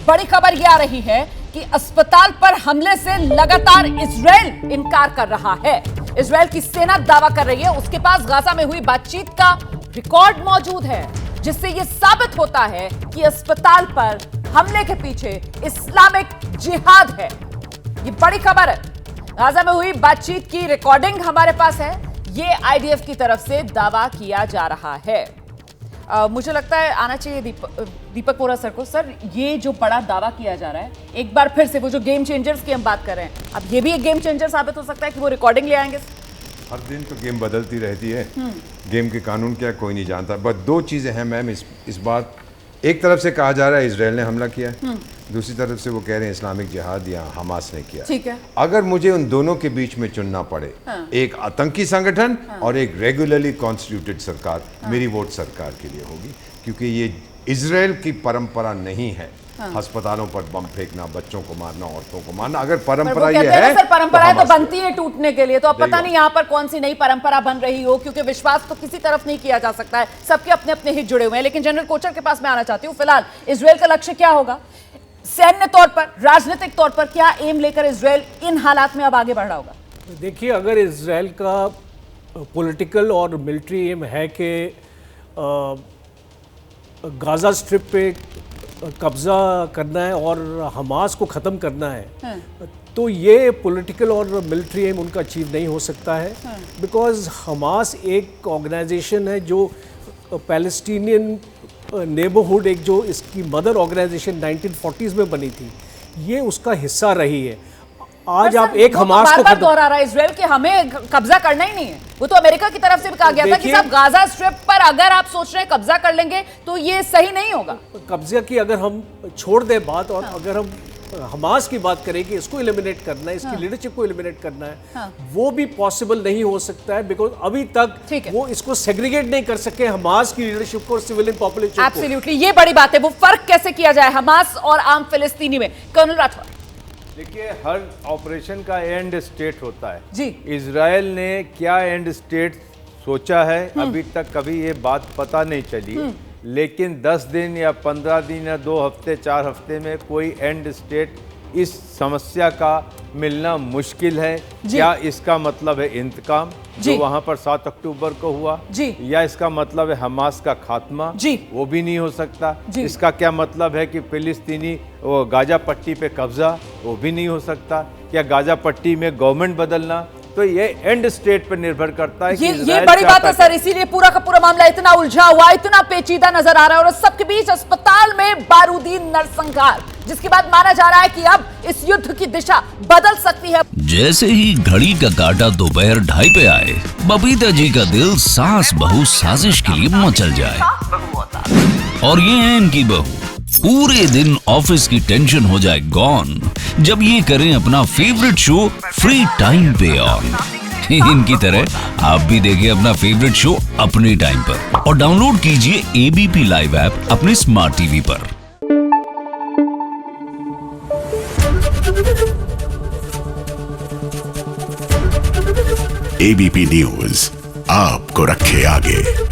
बड़ी खबर यह आ रही है कि अस्पताल पर हमले से लगातार इजराइल इनकार कर रहा है। इजराइल की सेना दावा कर रही है उसके पास गाजा में हुई बातचीत का रिकॉर्ड मौजूद है, जिससे यह साबित होता है कि अस्पताल पर हमले के पीछे इस्लामिक जिहाद है। ये बड़ी खबर है। गाजा में हुई बातचीत की रिकॉर्डिंग हमारे पास है। ये आईडीएफ की तरफ से दावा किया जा रहा है। मुझे लगता है आना चाहिए दीपक वोरा सर को। सर, ये जो बड़ा दावा किया जा रहा है, एक बार फिर से वो जो गेम चेंजर्स की हम बात कर रहे हैं, अब ये भी एक गेम चेंजर साबित हो सकता है कि वो रिकॉर्डिंग ले आएंगे। हर दिन तो गेम बदलती रहती है। गेम के कानून क्या कोई नहीं जानता। बस दो चीज़ें हैं मैम इस बात। एक तरफ से कहा जा रहा है इजराइल ने हमला किया है, दूसरी तरफ से वो कह रहे हैं इस्लामिक जिहाद या हमास ने किया। ठीक है। अगर मुझे उन दोनों के बीच में चुनना पड़े, एक आतंकी संगठन और एक रेगुलरली कॉन्स्टिट्यूटेड सरकार, मेरी वोट सरकार के लिए होगी, क्योंकि ये इजराइल की परंपरा नहीं है। अस्पतालों पर बम फेंकना, बच्चों को मारना, औरतों को मारना। अगर परंपरा ये है, सर परंपराएं तो बनती है टूटने के लिए, तो अब पता नहीं यहाँ पर कौन सी नई परंपरा बन रही हो, क्योंकि विश्वास तो किसी तरफ नहीं किया जा सकता है। सबके अपने अपने हित जुड़े हुए हैं। लेकिन जनरल कोचर के पास मैं आना चाहती हूँ। फिलहाल इजराइल का लक्ष्य क्या होगा? सैन्य तौर पर, राजनीतिक तौर पर क्या एम लेकर इजराइल इन हालात में अब आगे बढ़ रहा होगा? देखिए, अगर इजराइल का पॉलिटिकल और मिलिट्री एम है कि गाजा स्ट्रिप पे कब्जा करना है और हमास को ख़त्म करना है, तो ये पॉलिटिकल और मिलिट्री एम उनका अचीव नहीं हो सकता है। बिकॉज हमास एक ऑर्गेनाइजेशन है जो पैलेस्टीनियन नेबरहुड, एक जो इसकी मदर ऑर्गेनाइजेशन 1940s में बनी थी, ये उसका हिस्सा रही है। आज आप एक हमास को दोहरा रहा है इजराइल कि हमें कब्जा करना ही नहीं है। वो तो अमेरिका की तरफ से भी कहा गया था कि साहब गाजा स्ट्रिप पर अगर आप सोच रहे हैं कब्जा कर लेंगे तो ये सही नहीं होगा। कब्जा की अगर हम छोड़ दें बात, और अगर हम हमास की बात करें कि इसको एलिमिनेट करना है, इसकी लीडरशिप को एलिमिनेट करना है, वो भी पॉसिबल नहीं हो सकता है। बिकॉज अभी तक वो इसको सेग्रीगेट नहीं कर सके, हमास की लीडरशिप को और सिविलियन पॉपुलेशन को। एब्सोल्युटली, ये बड़ी बात है। वो फर्क कैसे किया जाए हमास और आम फिलिस्तीनी में? कर्नल राठौर, देखिए, हर ऑपरेशन का एंड स्टेट होता है जी। इजराइल ने क्या एंड स्टेट सोचा है अभी तक कभी ये बात पता नहीं चली। लेकिन 10 दिन या 15 दिन या 2 हफ्ते 4 हफ्ते में कोई एंड स्टेट इस समस्या का मिलना मुश्किल है। क्या इसका मतलब है इंतकाम जो वहां पर 7 अक्टूबर को हुआ, या इसका मतलब है हमास का खात्मा? वो भी नहीं हो सकता। इसका क्या मतलब है कि फिलिस्तीनी गाजा पट्टी पे कब्जा? वो भी नहीं हो सकता। क्या गाजा पट्टी में गवर्नमेंट बदलना? तो ये एंड स्टेट पर निर्भर करता है। ये बड़ी बात है सर, इसीलिए पूरा का पूरा मामला इतना उलझा हुआ, इतना पेचीदा नजर आ रहा है। और सबके बीच अस्पताल में बारूदी नरसंहार, जिसके बाद माना जा रहा है कि अब इस युद्ध की दिशा बदल सकती है। जैसे ही घड़ी का काटा दोपहर 2:30 पे आए, बबीता जी का दिल सास बहू साजिश के लिए मचल जाए। और ये है इनकी बहू, पूरे दिन ऑफिस की टेंशन हो जाए गॉन जब ये करें अपना फेवरेट शो फ्री टाइम पे ऑन। इनकी तरह आप भी देखिए अपना फेवरेट शो अपने टाइम पर और डाउनलोड कीजिए एबीपी लाइव ऐप अपने स्मार्ट टीवी पर। एबीपी न्यूज आपको रखे आगे।